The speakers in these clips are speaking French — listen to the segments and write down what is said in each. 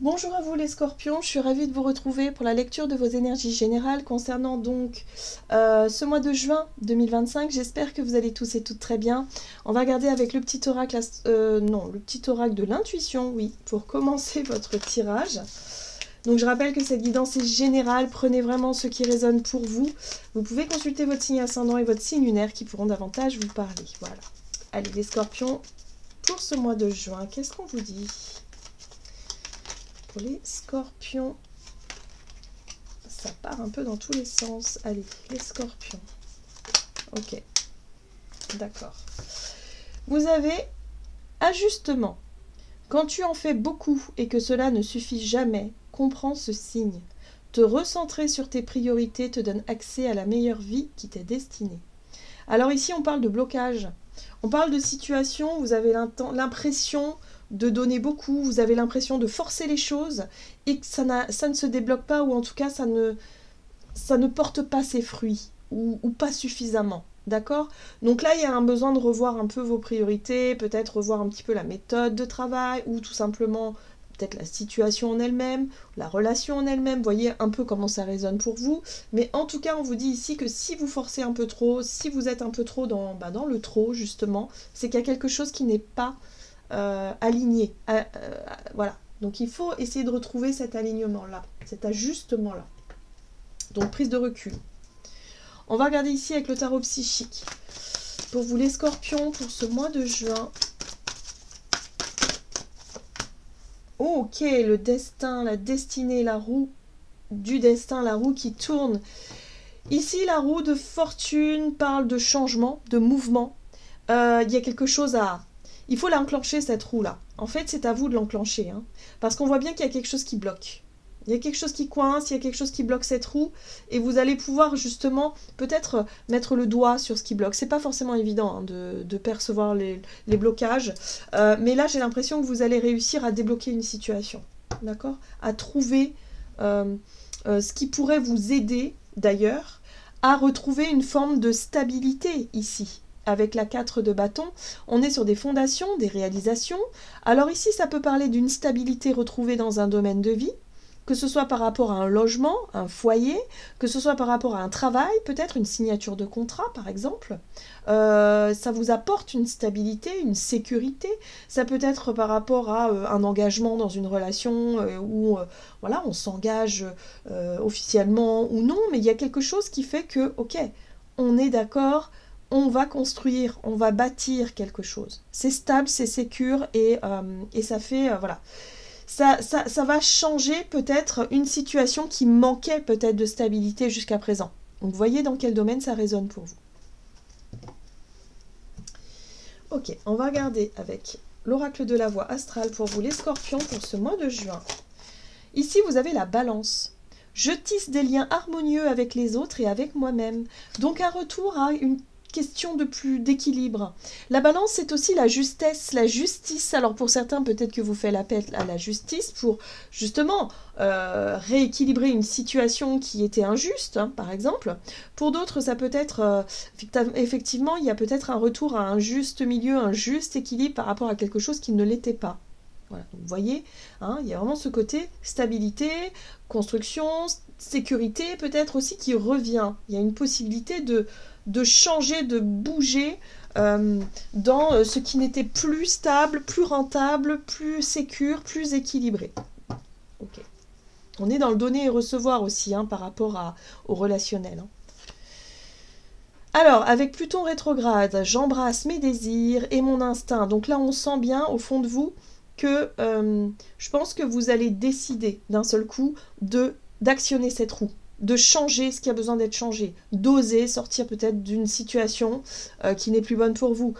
Bonjour à vous les scorpions, je suis ravie de vous retrouver pour la lecture de vos énergies générales concernant donc ce mois de juin 2025. J'espère que vous allez tous et toutes très bien. On va regarder avec le petit oracle, le petit oracle de l'intuition, oui, pour commencer votre tirage. Donc je rappelle que cette guidance est générale, prenez vraiment ce qui résonne pour vous. Vous pouvez consulter votre signe ascendant et votre signe lunaire qui pourront davantage vous parler. Voilà. Allez les scorpions, pour ce mois de juin, qu'est-ce qu'on vous dit ? Pour les scorpions, ça part un peu dans tous les sens. Allez, les scorpions. Ok, d'accord. Vous avez ajustement. Quand tu en fais beaucoup et que cela ne suffit jamais, comprends ce signe. Te recentrer sur tes priorités te donne accès à la meilleure vie qui t'est destinée. Alors ici, on parle de blocage. On parle de situation, vous avez l'impression de donner beaucoup, vous avez l'impression de forcer les choses et que ça ne se débloque pas, ou en tout cas ça ne porte pas ses fruits, ou pas suffisamment. D'accord ? Donc là, il y a un besoin de revoir un peu vos priorités, peut-être revoir un petit peu la méthode de travail, ou tout simplement peut-être la situation en elle-même, la relation en elle-même, voyez un peu comment ça résonne pour vous. Mais en tout cas, on vous dit ici que si vous forcez un peu trop, si vous êtes un peu trop dans le trop, justement, c'est qu'il y a quelque chose qui n'est pas aligné. Voilà. Donc il faut essayer de retrouver cet alignement-là, cet ajustement-là. Donc prise de recul. On va regarder ici avec le tarot psychique. Pour vous les scorpions, pour ce mois de juin. Oh, ok, le destin, la destinée, la roue du destin, la roue qui tourne. Ici, la roue de fortune parle de changement, de mouvement. Il y a quelque chose à... Il faut l'enclencher, cette roue-là. En fait, c'est à vous de l'enclencher. Hein, parce qu'on voit bien qu'il y a quelque chose qui bloque. Il y a quelque chose qui coince, il y a quelque chose qui bloque cette roue. Et vous allez pouvoir justement peut-être mettre le doigt sur ce qui bloque. C'est pas forcément évident hein, de percevoir les blocages. Mais là, j'ai l'impression que vous allez réussir à débloquer une situation. D'accord ? À trouver ce qui pourrait vous aider, d'ailleurs, à retrouver une forme de stabilité ici. Avec la 4 de bâton, on est sur des fondations, des réalisations. Alors ici, ça peut parler d'une stabilité retrouvée dans un domaine de vie, que ce soit par rapport à un logement, un foyer, que ce soit par rapport à un travail, peut-être une signature de contrat, par exemple. Ça vous apporte une stabilité, une sécurité. Ça peut être par rapport à un engagement dans une relation où voilà, on s'engage officiellement ou non, mais il y a quelque chose qui fait que, ok, on est d'accord, on va construire, on va bâtir quelque chose. C'est stable, c'est sécure et ça fait, voilà. Ça va changer peut-être une situation qui manquait peut-être de stabilité jusqu'à présent. Donc, voyez dans quel domaine ça résonne pour vous. Ok, on va regarder avec l'oracle de la voix astrale pour vous les scorpions pour ce mois de juin. Ici, vous avez la balance. Je tisse des liens harmonieux avec les autres et avec moi-même. Donc un retour à une question d'équilibre. La balance, c'est aussi la justesse, la justice. Alors pour certains, peut-être que vous faites l'appel à la justice pour justement rééquilibrer une situation qui était injuste, hein, par exemple. Pour d'autres, ça peut être, effectivement, il y a peut-être un retour à un juste milieu, un juste équilibre par rapport à quelque chose qui ne l'était pas. Voilà, donc vous voyez, hein, il y a vraiment ce côté stabilité, construction, sécurité peut-être aussi qui revient. Il y a une possibilité de changer, de bouger dans ce qui n'était plus stable, plus rentable, plus sécure, plus équilibré. Ok. On est dans le donner et recevoir aussi hein, par rapport au relationnel. Hein. Alors, avec Pluton rétrograde, j'embrasse mes désirs et mon instinct. Donc là, on sent bien au fond de vous que je pense que vous allez décider d'un seul coup d'actionner cette roue, de changer ce qui a besoin d'être changé, d'oser sortir peut-être d'une situation qui n'est plus bonne pour vous,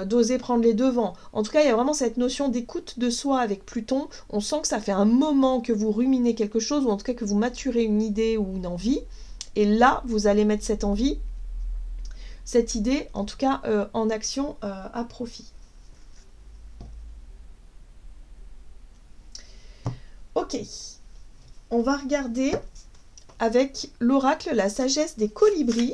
d'oser prendre les devants. En tout cas, il y a vraiment cette notion d'écoute de soi avec Pluton. On sent que ça fait un moment que vous ruminez quelque chose, ou en tout cas que vous maturez une idée ou une envie, et là, vous allez mettre cette envie, cette idée, en tout cas, en action à profit. Ok, on va regarder avec l'oracle la sagesse des colibris.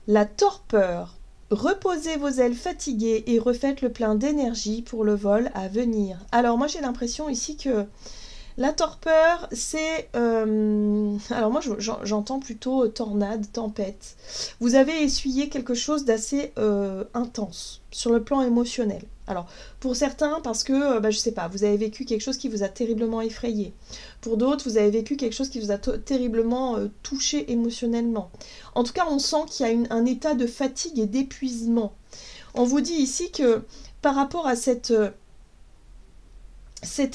La torpeur. Reposez vos ailes fatiguées et refaites le plein d'énergie pour le vol à venir. Alors moi j'ai l'impression ici que la torpeur, c'est... alors moi j'entends plutôt tornade, tempête. Vous avez essuyé quelque chose d'assez intense sur le plan émotionnel. Alors pour certains parce que, je sais pas, vous avez vécu quelque chose qui vous a terriblement effrayé. Pour d'autres, vous avez vécu quelque chose qui vous a terriblement touché émotionnellement. En tout cas, on sent qu'il y a un état de fatigue et d'épuisement. On vous dit ici que par rapport à cette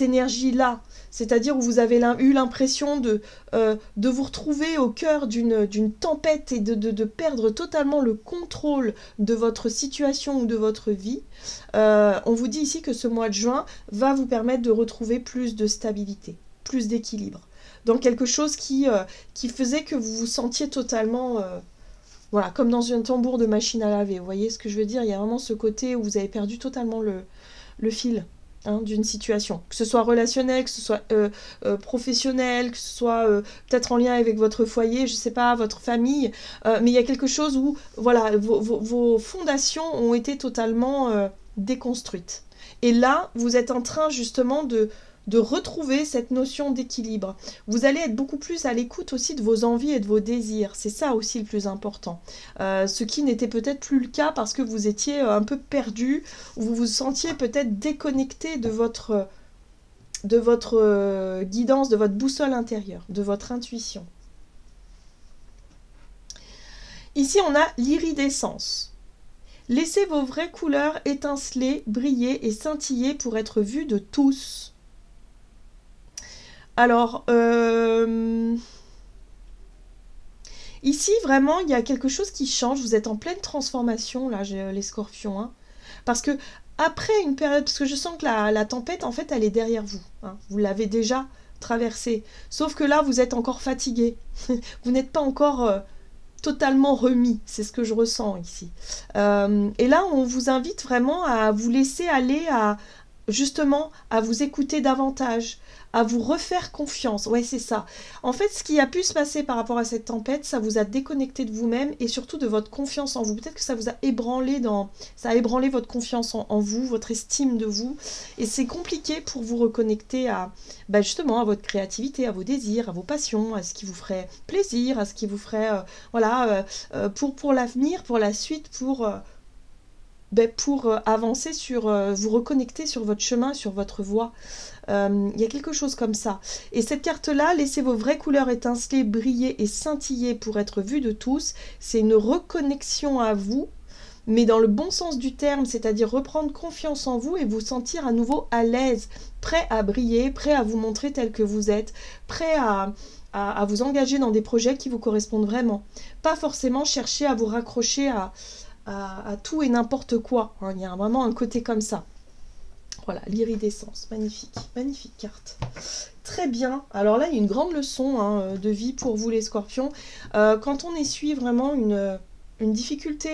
énergie-là, c'est-à-dire où vous avez eu l'impression de vous retrouver au cœur d'une tempête et de perdre totalement le contrôle de votre situation ou de votre vie, on vous dit ici que ce mois de juin va vous permettre de retrouver plus de stabilité, plus d'équilibre, dans quelque chose qui faisait que vous vous sentiez totalement... voilà, comme dans un tambour de machine à laver, vous voyez ce que je veux dire? Il y a vraiment ce côté où vous avez perdu totalement le fil. D'une situation, que ce soit relationnel, que ce soit professionnel, que ce soit peut-être en lien avec votre foyer, je sais pas, votre famille, mais il y a quelque chose où voilà, vos fondations ont été totalement déconstruites. Et là, vous êtes en train justement de retrouver cette notion d'équilibre. Vous allez être beaucoup plus à l'écoute aussi de vos envies et de vos désirs. C'est ça aussi le plus important. Ce qui n'était peut-être plus le cas parce que vous étiez un peu perdu, ou vous vous sentiez peut-être déconnecté de votre guidance, de votre boussole intérieure, de votre intuition. Ici, on a l'iridescence. Laissez vos vraies couleurs étinceler, briller et scintiller pour être vues de tous. Alors, ici, vraiment, il y a quelque chose qui change. Vous êtes en pleine transformation, là, les scorpions. Hein. Parce que, après une période, parce que je sens que la tempête, en fait, elle est derrière vous. Hein. Vous l'avez déjà traversée. Sauf que là, vous êtes encore fatigué. Vous n'êtes pas encore totalement remis. C'est ce que je ressens ici. Et là, on vous invite vraiment à vous laisser aller justement, à vous écouter davantage, à vous refaire confiance. Ouais, c'est ça. En fait, ce qui a pu se passer par rapport à cette tempête, ça vous a déconnecté de vous-même et surtout de votre confiance en vous. Peut-être que ça vous a ébranlé ça a ébranlé votre confiance en vous, votre estime de vous. Et c'est compliqué pour vous reconnecter à, justement, à votre créativité, à vos désirs, à vos passions, à ce qui vous ferait plaisir, à ce qui vous ferait, pour l'avenir, pour la suite, pour avancer vous reconnecter sur votre chemin, sur votre voie. Il y a quelque chose comme ça. Et cette carte-là, laissez vos vraies couleurs étinceler, briller et scintiller pour être vues de tous. C'est une reconnexion à vous, mais dans le bon sens du terme, c'est-à-dire reprendre confiance en vous et vous sentir à nouveau à l'aise, prêt à briller, prêt à vous montrer tel que vous êtes, prêt à vous engager dans des projets qui vous correspondent vraiment. Pas forcément chercher à vous raccrocher à tout et n'importe quoi. Hein. Il y a vraiment un côté comme ça. Voilà, l'iridescence, magnifique, magnifique carte. Très bien, alors là il y a une grande leçon de vie pour vous les scorpions. Quand on essuie vraiment une difficulté,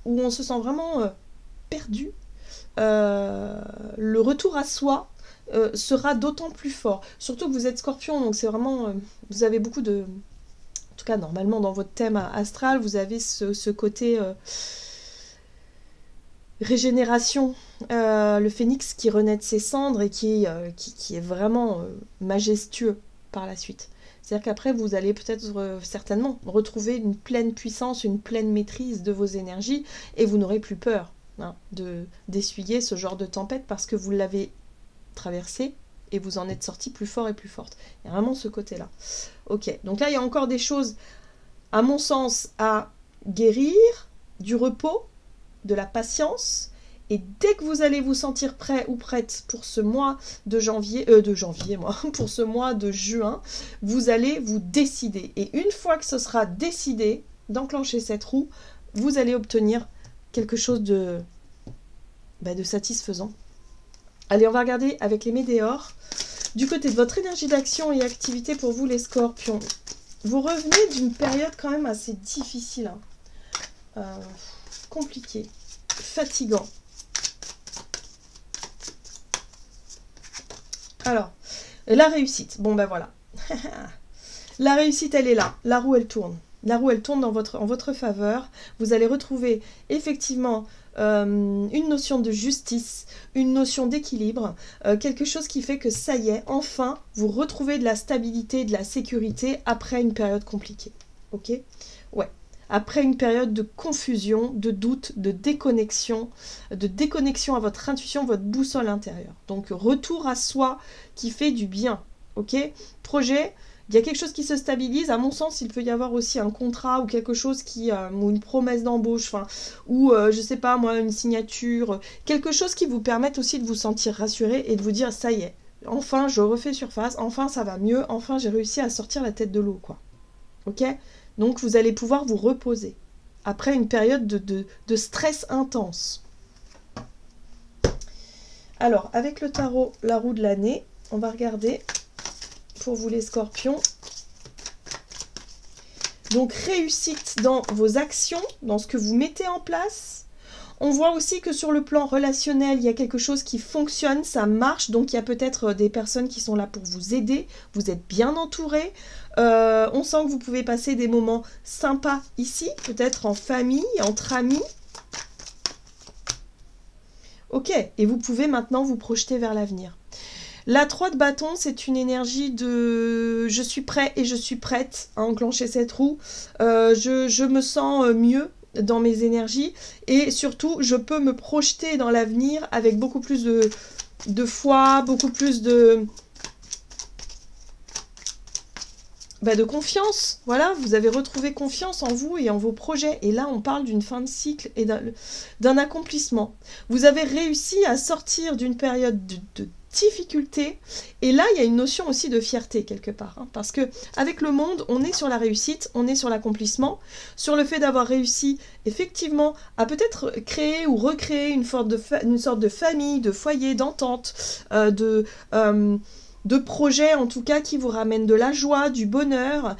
où on se sent vraiment perdu, le retour à soi sera d'autant plus fort. Surtout que vous êtes scorpion, donc c'est vraiment, vous avez beaucoup de... En tout cas, normalement, dans votre thème astral, vous avez ce côté... régénération, le phénix qui renaît de ses cendres et qui est vraiment majestueux par la suite. C'est-à-dire qu'après, vous allez peut-être certainement retrouver une pleine puissance, une pleine maîtrise de vos énergies et vous n'aurez plus peur d'essuyer ce genre de tempête parce que vous l'avez traversé et vous en êtes sorti plus fort et plus forte. Il y a vraiment ce côté-là. Ok, donc là, il y a encore des choses, à mon sens, à guérir, du repos, de la patience, et dès que vous allez vous sentir prêt ou prête pour ce mois de pour ce mois de juin, vous allez vous décider. Et une fois que ce sera décidé d'enclencher cette roue, vous allez obtenir quelque chose de satisfaisant. Allez, on va regarder avec les météores. Du côté de votre énergie d'action et activité pour vous les scorpions, vous revenez d'une période quand même assez difficile. Compliqué, fatigant. Alors, la réussite. Bon ben voilà. La réussite, elle est là. La roue, elle tourne. La roue, elle tourne en votre faveur. Vous allez retrouver effectivement une notion de justice, une notion d'équilibre, quelque chose qui fait que ça y est, enfin, vous retrouvez de la stabilité, de la sécurité après une période compliquée. Ok? Ouais. Après une période de confusion, de doute, de déconnexion à votre intuition, votre boussole intérieure. Donc, retour à soi qui fait du bien. Ok? Projet. Il y a quelque chose qui se stabilise. À mon sens, il peut y avoir aussi un contrat ou quelque chose qui, ou une promesse d'embauche, ou je sais pas moi, une signature, quelque chose qui vous permette aussi de vous sentir rassuré et de vous dire ça y est, enfin je refais surface, enfin ça va mieux, enfin j'ai réussi à sortir la tête de l'eau, quoi. Ok? Donc vous allez pouvoir vous reposer après une période de stress intense. Alors, avec le tarot, la roue de l'année, on va regarder pour vous les scorpions. Donc réussite dans vos actions, dans ce que vous mettez en place. On voit aussi que sur le plan relationnel, il y a quelque chose qui fonctionne, ça marche. Donc il y a peut-être des personnes qui sont là pour vous aider. Vous êtes bien entouré. On sent que vous pouvez passer des moments sympas ici, peut-être en famille, entre amis. Ok, et vous pouvez maintenant vous projeter vers l'avenir. La 3 de bâton, c'est une énergie de je suis prêt et je suis prête à enclencher cette roue. Je me sens mieux dans mes énergies et surtout, je peux me projeter dans l'avenir avec beaucoup plus de foi, beaucoup plus de confiance. Voilà, vous avez retrouvé confiance en vous et en vos projets. Et là, on parle d'une fin de cycle et d'un accomplissement. Vous avez réussi à sortir d'une période de difficulté. Et là, il y a une notion aussi de fierté quelque part. Hein, parce que avec le monde, on est sur la réussite, on est sur l'accomplissement, sur le fait d'avoir réussi effectivement à peut-être créer ou recréer une sorte de famille, de foyer, d'entente, de projets en tout cas qui vous ramènent de la joie, du bonheur.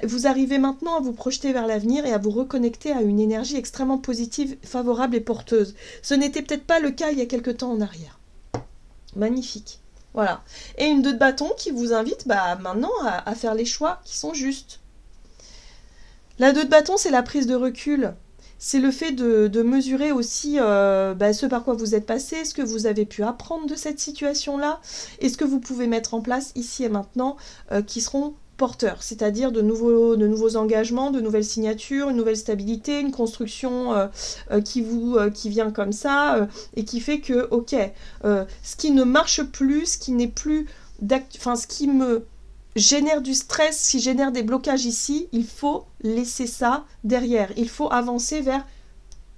Vous arrivez maintenant à vous projeter vers l'avenir et à vous reconnecter à une énergie extrêmement positive, favorable et porteuse. Ce n'était peut-être pas le cas il y a quelque temps en arrière. Magnifique. Voilà. Et une 2 de bâton qui vous invite maintenant à faire les choix qui sont justes. La 2 de bâton, c'est la prise de recul. C'est le fait de mesurer aussi ce par quoi vous êtes passé, ce que vous avez pu apprendre de cette situation-là, et ce que vous pouvez mettre en place ici et maintenant qui seront porteurs, c'est-à-dire de nouveaux engagements, de nouvelles signatures, une nouvelle stabilité, une construction qui vient comme ça, et qui fait que, ok, ce qui ne marche plus, ce qui n'est plus, ce qui me génère du stress, si génère des blocages ici, il faut laisser ça derrière. Il faut avancer vers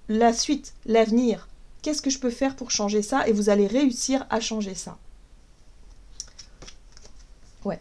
la suite, l'avenir. Qu'est-ce que je peux faire pour changer ça? Et vous allez réussir à changer ça. Ouais.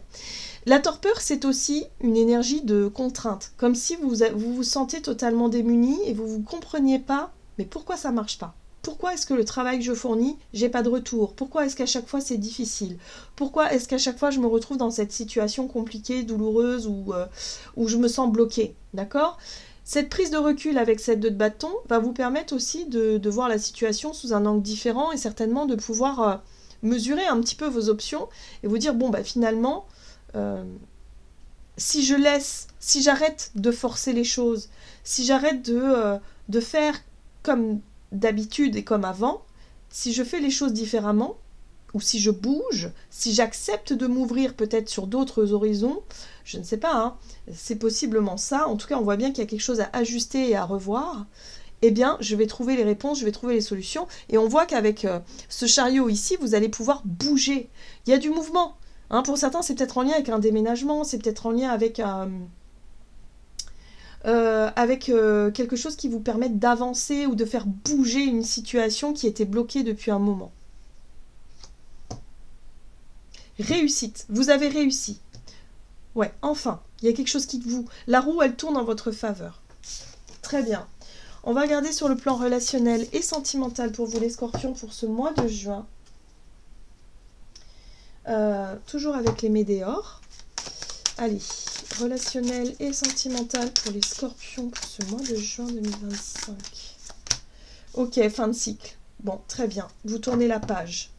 La torpeur, c'est aussi une énergie de contrainte. Comme si vous vous sentez totalement démuni et vous ne compreniez pas, mais pourquoi ça ne marche pas? Pourquoi est-ce que le travail que je fournis, j'ai pas de retour? Pourquoi est-ce qu'à chaque fois c'est difficile? Pourquoi est-ce qu'à chaque fois je me retrouve dans cette situation compliquée, douloureuse, où je me sens bloquée? D'accord? Cette prise de recul avec cette 2 de bâton va vous permettre aussi de voir la situation sous un angle différent et certainement de pouvoir mesurer un petit peu vos options et vous dire, finalement, si j'arrête de forcer les choses, si j'arrête de faire comme d'habitude et comme avant, si je fais les choses différemment, ou si je bouge, si j'accepte de m'ouvrir peut-être sur d'autres horizons, je ne sais pas, hein, c'est possiblement ça, en tout cas on voit bien qu'il y a quelque chose à ajuster et à revoir, eh bien je vais trouver les réponses, je vais trouver les solutions, et on voit qu'avec ce chariot ici, vous allez pouvoir bouger, il y a du mouvement, hein, pour certains c'est peut-être en lien avec un déménagement, c'est peut-être en lien avec quelque chose qui vous permette d'avancer ou de faire bouger une situation qui était bloquée depuis un moment. Réussite, vous avez réussi. Ouais, enfin, il y a quelque chose qui vous... La roue, elle tourne en votre faveur. Très bien. On va regarder sur le plan relationnel et sentimental pour vous les scorpions pour ce mois de juin. Toujours avec les météores. Allez, relationnel et sentimental pour les scorpions pour ce mois de juin 2025. Ok, fin de cycle. Bon, très bien. Vous tournez la page.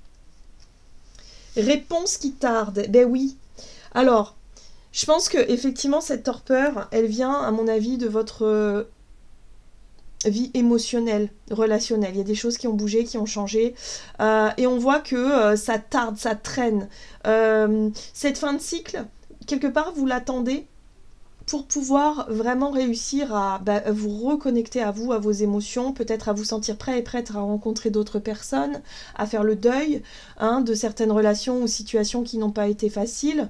Réponse qui tarde. Ben oui. Alors, Je pense que effectivement cette torpeur, elle vient à mon avis de votre vie émotionnelle, relationnelle. Il y a des choses qui ont bougé, qui ont changé, et on voit que ça tarde, ça traîne. Cette fin de cycle, quelque part, vous l'attendez pour pouvoir vraiment réussir à vous reconnecter à vous, à vos émotions, peut-être à vous sentir prêt et prête à rencontrer d'autres personnes, à faire le deuil de certaines relations ou situations qui n'ont pas été faciles.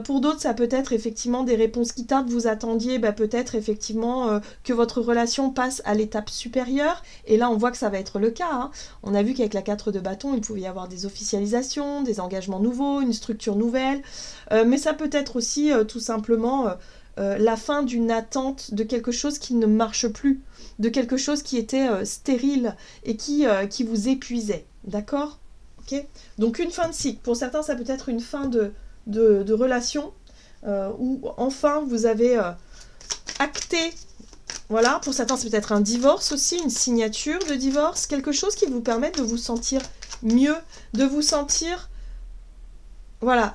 Pour d'autres, ça peut être effectivement des réponses qui tardent. Vous attendiez peut-être effectivement que votre relation passe à l'étape supérieure, et là on voit que ça va être le cas. On a vu qu'avec la 4 de bâton, il pouvait y avoir des officialisations, des engagements nouveaux, une structure nouvelle, mais ça peut être aussi tout simplement la fin d'une attente de quelque chose qui ne marche plus, de quelque chose qui était stérile et qui vous épuisait, d'accord? Ok. Donc une fin de cycle, pour certains ça peut être une fin de relation, où enfin vous avez acté, voilà, pour certains c'est peut-être un divorce aussi, une signature de divorce, quelque chose qui vous permet de vous sentir mieux, de vous sentir, voilà,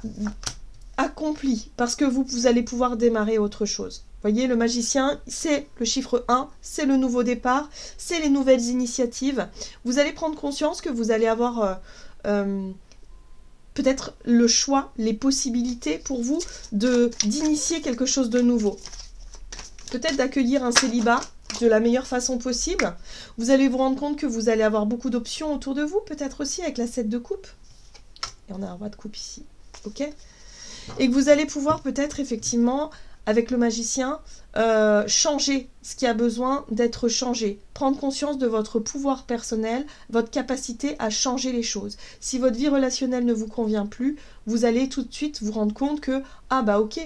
accompli, parce que vous allez pouvoir démarrer autre chose. Vous voyez, le magicien, c'est le chiffre 1, c'est le nouveau départ, c'est les nouvelles initiatives. Vous allez prendre conscience que vous allez avoir peut-être le choix, les possibilités pour vous d'initier quelque chose de nouveau. Peut-être d'accueillir un célibat de la meilleure façon possible. Vous allez vous rendre compte que vous allez avoir beaucoup d'options autour de vous, peut-être aussi avec la 7 de coupe. Et on a un roi de coupe ici, ok? Et que vous allez pouvoir peut-être effectivement, avec le magicien, changer ce qui a besoin d'être changé. Prendre conscience de votre pouvoir personnel, votre capacité à changer les choses. Si votre vie relationnelle ne vous convient plus, vous allez tout de suite vous rendre compte que, ah bah ok,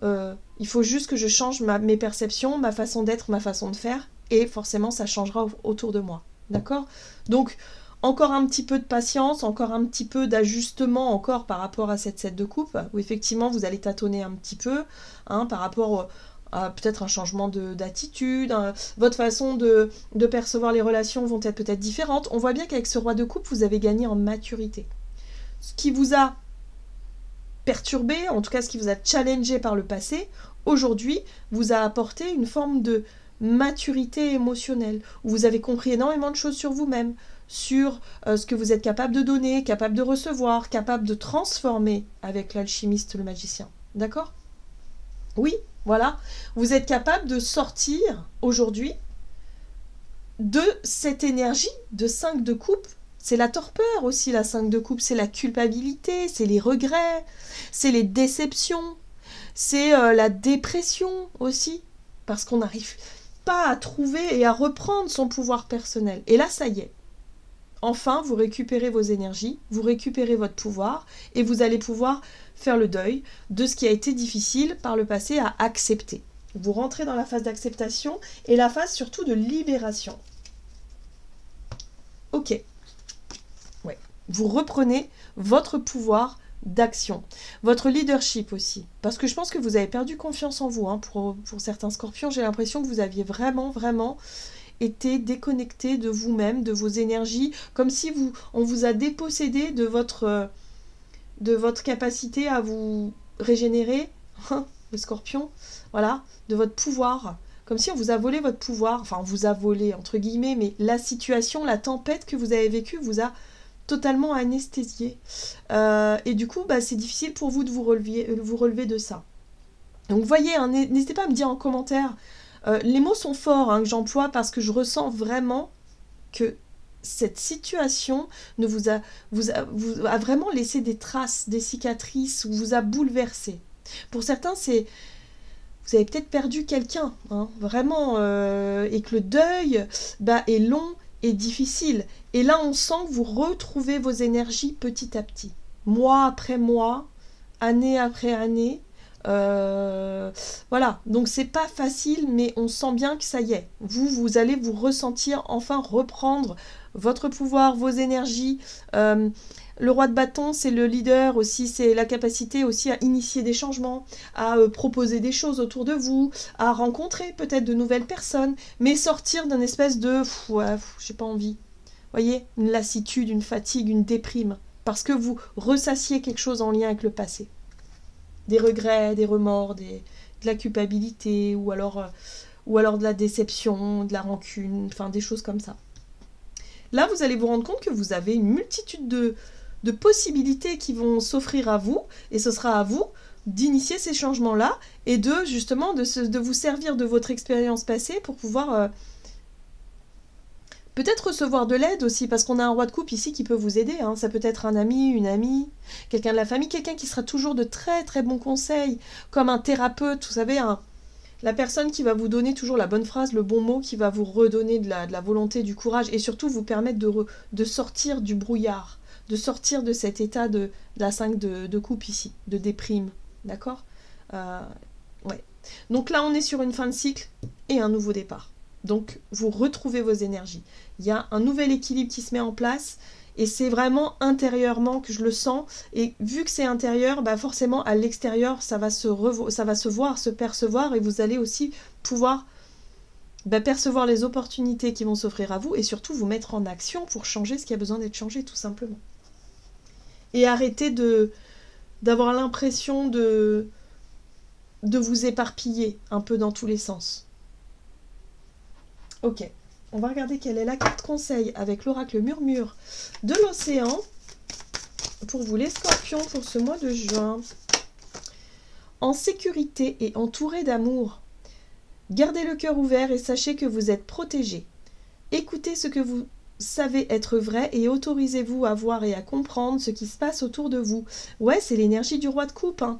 il faut juste que je change mes perceptions, ma façon d'être, ma façon de faire, et forcément ça changera autour de moi. D'accord? Donc, encore un petit peu de patience, encore un petit peu d'ajustement encore par rapport à cette 7 de coupe, où effectivement vous allez tâtonner un petit peu, par rapport à peut-être un changement d'attitude, votre façon de percevoir les relations vont être peut-être différentes. On voit bien qu'avec ce roi de coupe, vous avez gagné en maturité. Ce qui vous a perturbé, en tout cas ce qui vous a challengé par le passé, aujourd'hui vous a apporté une forme de maturité émotionnelle, où vous avez compris énormément de choses sur vous-même, sur ce que vous êtes capable de donner, capable de recevoir, capable de transformer avec l'alchimiste, le magicien. D'accord? Oui, voilà. Vous êtes capable de sortir aujourd'hui de cette énergie de 5 de coupe. C'est la torpeur aussi, la 5 de coupe. C'est la culpabilité, c'est les regrets, c'est les déceptions, c'est la dépression aussi. Parce qu'on n'arrive pas à trouver et à reprendre son pouvoir personnel. Et là, ça y est. Enfin, vous récupérez vos énergies, vous récupérez votre pouvoir et vous allez pouvoir faire le deuil de ce qui a été difficile par le passé à accepter. Vous rentrez dans la phase d'acceptation et la phase surtout de libération. Ok. Ouais. Vous reprenez votre pouvoir d'action, votre leadership aussi. Parce que je pense que vous avez perdu confiance en vous. Pour certains scorpions, j'ai l'impression que vous aviez vraiment été déconnecté de vous-même, de vos énergies, comme si on vous a dépossédé de votre capacité à vous régénérer, le scorpion, voilà, de votre pouvoir, comme si on vous a volé votre pouvoir, enfin on vous a volé entre guillemets, mais la situation, la tempête que vous avez vécue vous a totalement anesthésié, et du coup c'est difficile pour vous de vous relever de ça. Donc voyez, n'hésitez pas à me dire en commentaire. Les mots sont forts que j'emploie parce que je ressens vraiment que cette situation vous a vraiment laissé des traces, des cicatrices, vous a bouleversé. Pour certains, vous avez peut-être perdu quelqu'un, vraiment, et que le deuil est long et difficile. Et là, on sent que vous retrouvez vos énergies petit à petit, mois après mois, année après année. Voilà, donc c'est pas facile, mais on sent bien que ça y est, vous allez vous ressentir enfin reprendre votre pouvoir, vos énergies. Le roi de bâton, c'est le leader aussi, c'est la capacité aussi à initier des changements, à proposer des choses autour de vous, à rencontrer peut-être de nouvelles personnes, mais sortir d'une espèce de j'ai pas envie, voyez, une lassitude, une fatigue, une déprime, parce que vous ressassiez quelque chose en lien avec le passé. des regrets, des remords, de la culpabilité, ou alors de la déception, de la rancune, enfin des choses comme ça. Là, vous allez vous rendre compte que vous avez une multitude de possibilités qui vont s'offrir à vous, et ce sera à vous d'initier ces changements-là, et justement de vous servir de votre expérience passée pour pouvoir peut-être recevoir de l'aide aussi, parce qu'on a un roi de coupe ici qui peut vous aider, hein. Ça peut être un ami, une amie, quelqu'un de la famille, quelqu'un qui sera toujours de très très bons conseils, comme un thérapeute, vous savez, la personne qui va vous donner toujours la bonne phrase, le bon mot, qui va vous redonner de la volonté, du courage, et surtout vous permettre de sortir du brouillard, de sortir de cet état de la 5 de coupe ici, de déprime, d'accord, ouais. Donc là, on est sur une fin de cycle et un nouveau départ. Donc, vous retrouvez vos énergies. Il y a un nouvel équilibre qui se met en place, et c'est vraiment intérieurement que je le sens. Et vu que c'est intérieur, bah forcément, à l'extérieur, ça va se voir, se percevoir, et vous allez aussi pouvoir percevoir les opportunités qui vont s'offrir à vous, et surtout vous mettre en action pour changer ce qui a besoin d'être changé, tout simplement. Et arrêter d'avoir l'impression de vous éparpiller un peu dans tous les sens. Ok, on va regarder quelle est la carte conseil avec l'oracle murmure de l'océan pour vous les scorpions pour ce mois de juin. En sécurité et entouré d'amour, gardez le cœur ouvert et sachez que vous êtes protégé. Écoutez ce que vous savez être vrai et autorisez-vous à voir et à comprendre ce qui se passe autour de vous. Ouais, c'est l'énergie du roi de coupe, hein.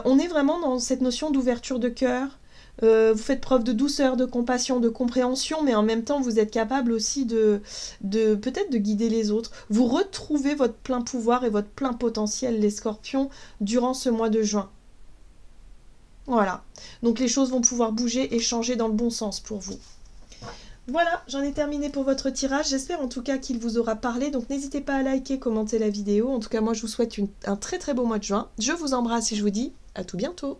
On est vraiment dans cette notion d'ouverture de cœur. Vous faites preuve de douceur, de compassion, de compréhension, mais en même temps vous êtes capable aussi peut-être de guider les autres. Vous retrouvez votre plein pouvoir et votre plein potentiel, les scorpions, durant ce mois de juin. Voilà, donc les choses vont pouvoir bouger et changer dans le bon sens pour vous. Voilà, j'en ai terminé pour votre tirage. J'espère en tout cas qu'il vous aura parlé. Donc n'hésitez pas à liker, commenter la vidéo. En tout cas, moi je vous souhaite un très très beau mois de juin. Je vous embrasse et je vous dis à tout bientôt.